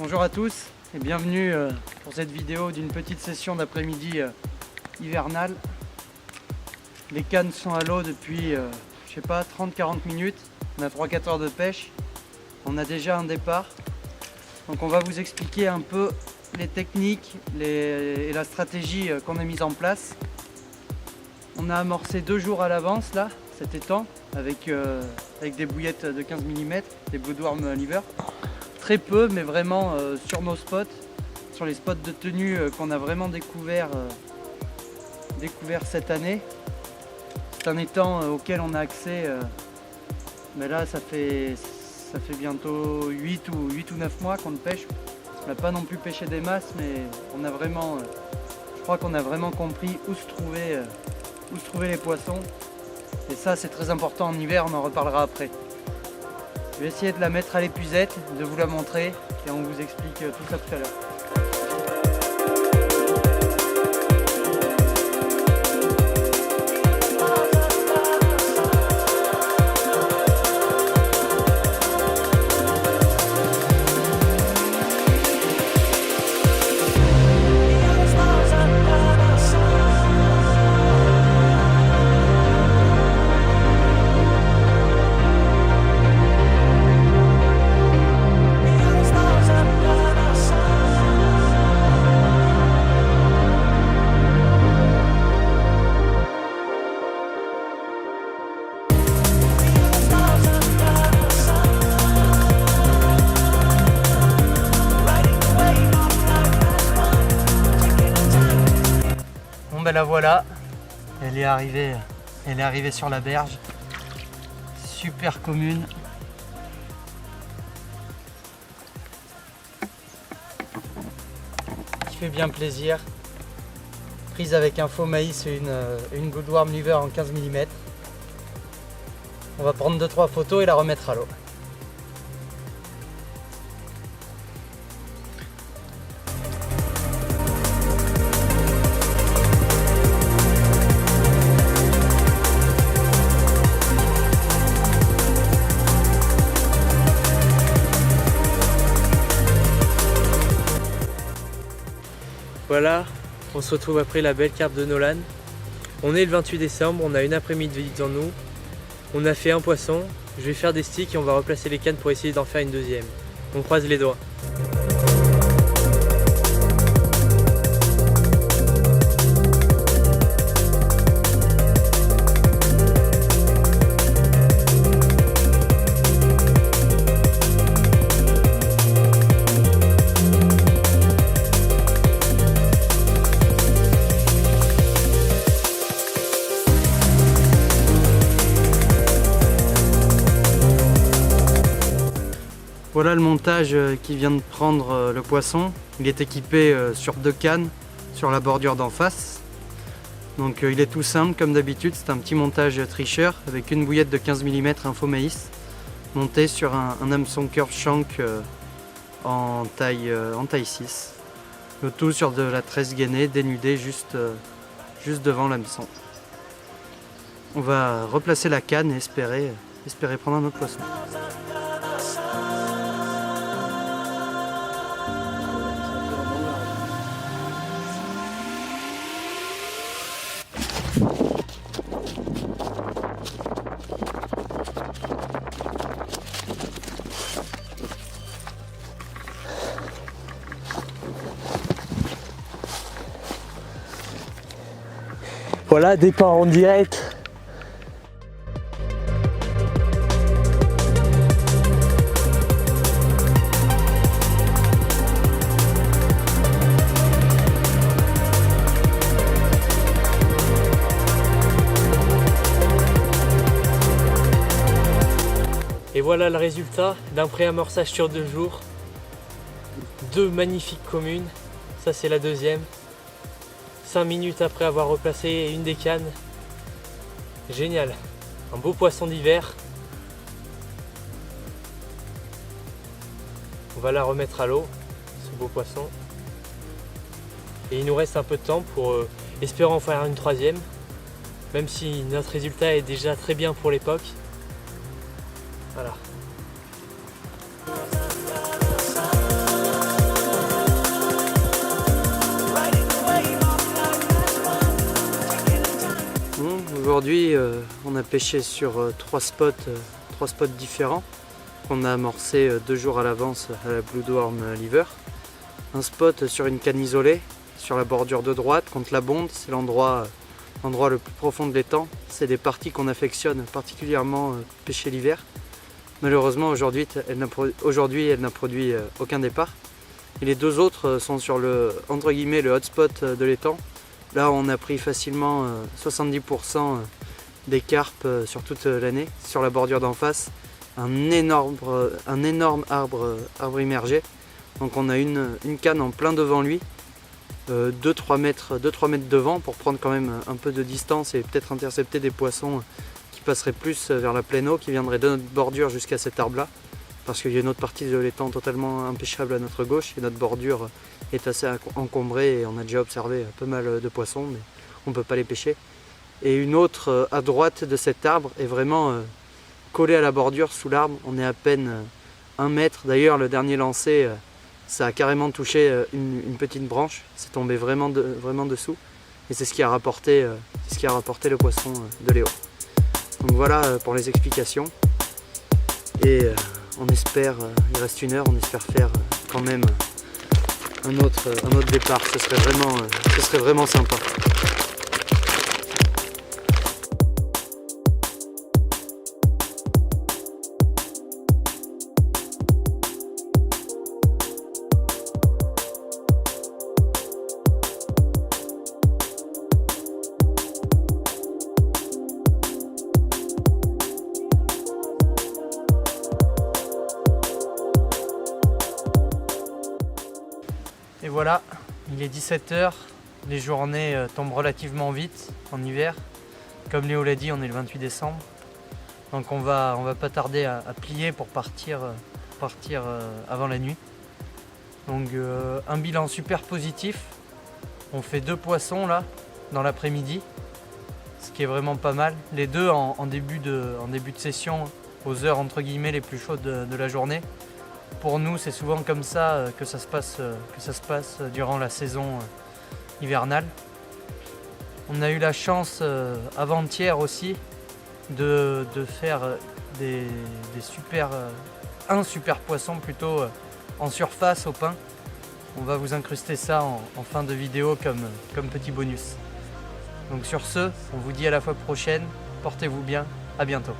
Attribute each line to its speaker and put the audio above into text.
Speaker 1: Bonjour à tous et bienvenue pour cette vidéo d'une petite session d'après-midi hivernale. Les cannes sont à l'eau depuis, je sais pas, 30-40 minutes. On a 3-4 heures de pêche. On a déjà un départ. Donc on va vous expliquer un peu les techniques et la stratégie qu'on a mise en place. On a amorcé 2 jours à l'avance là, cet étang, avec des bouillettes de 15 mm, des Bloodworm Lever. Très peu, mais vraiment sur nos spots, sur les spots de tenue qu'on a vraiment découvert cette année. C'est un étang auquel on a accès, mais là ça fait bientôt 8 ou 9 mois qu'on le pêche. On n'a pas non plus pêché des masses, mais on a vraiment, je crois qu'on a vraiment compris où se trouvaient les poissons. Et ça c'est très important en hiver, on en reparlera après. Je vais essayer de la mettre à l'épuisette, de vous la montrer et on vous explique tout ça tout à l'heure. La voilà, elle est arrivée sur la berge, super commune. Qui fait bien plaisir, prise avec un faux maïs et une Bloodworm Lever en 15 mm. On va prendre 2-3 photos et la remettre à l'eau.
Speaker 2: Voilà, on se retrouve après la belle carpe de Nolan. On est le 28 décembre, on a une après-midi devant nous. On a fait un poisson, je vais faire des sticks et on va replacer les cannes pour essayer d'en faire une deuxième. On croise les doigts.
Speaker 1: Voilà le montage qui vient de prendre le poisson. Il est équipé sur 2 cannes sur la bordure d'en face. Donc il est tout simple comme d'habitude, c'est un petit montage tricheur avec une bouillette de 15 mm, un faux maïs, monté sur un hameçon curve shank en taille 6. Le tout sur de la tresse gainée dénudée juste devant l'hameçon. On va replacer la canne et espérer prendre un autre poisson.
Speaker 2: Voilà, départ en direct. Et voilà le résultat d'un pré-amorçage sur 2 jours. 2 magnifiques communes, ça c'est la deuxième. 5 minutes après avoir replacé une des cannes. Génial, un beau poisson d'hiver. On va la remettre à l'eau, ce beau poisson. Et il nous reste un peu de temps pour espérer en faire une troisième. Même si notre résultat est déjà très bien pour l'époque. Voilà.
Speaker 1: aujourd'hui on a pêché sur 3 spots différents qu'on a amorcé 2 jours à l'avance à la Blue Dorm Liver. Un spot sur une canne isolée, sur la bordure de droite contre la Bonde, c'est l'endroit le plus profond de l'étang. C'est des parties qu'on affectionne particulièrement pêcher l'hiver. Malheureusement aujourd'hui elle n'a produit aucun départ. Et les 2 autres sont sur le, entre guillemets, le hotspot de l'étang. Là on a pris facilement 70% des carpes sur toute l'année. Sur la bordure d'en face, un énorme arbre immergé. Donc on a une canne en plein devant lui, 2-3 mètres devant pour prendre quand même un peu de distance et peut-être intercepter des poissons qui passeraient plus vers la pleine eau, qui viendraient de notre bordure jusqu'à cet arbre là. Parce qu'il y a une autre partie de l'étang totalement impêchable à notre gauche et notre bordure est assez encombrée et on a déjà observé pas mal de poissons mais on ne peut pas les pêcher. Et une autre à droite de cet arbre est vraiment collée à la bordure sous l'arbre, on est à peine 1 mètre. D'ailleurs le dernier lancer ça a carrément touché une petite branche, c'est tombé vraiment dessous et c'est ce qui a rapporté le poisson de Léo. Donc voilà pour les explications et on espère, il reste 1 heure, on espère faire quand même un autre départ, ce serait vraiment sympa.
Speaker 2: Et voilà, il est 17 h, les journées tombent relativement vite en hiver. Comme Léo l'a dit, on est le 28 décembre. Donc on va pas tarder à plier pour partir avant la nuit. Donc un bilan super positif. On fait 2 poissons là dans l'après-midi, ce qui est vraiment pas mal. Les 2 en début de session, aux heures entre guillemets les plus chaudes de la journée. Pour nous, c'est souvent comme ça que ça se passe durant la saison hivernale. On a eu la chance avant-hier aussi de faire un super poisson plutôt en surface au pain. On va vous incruster ça en fin de vidéo comme petit bonus. Donc sur ce, on vous dit à la fois prochaine, portez-vous bien, à bientôt.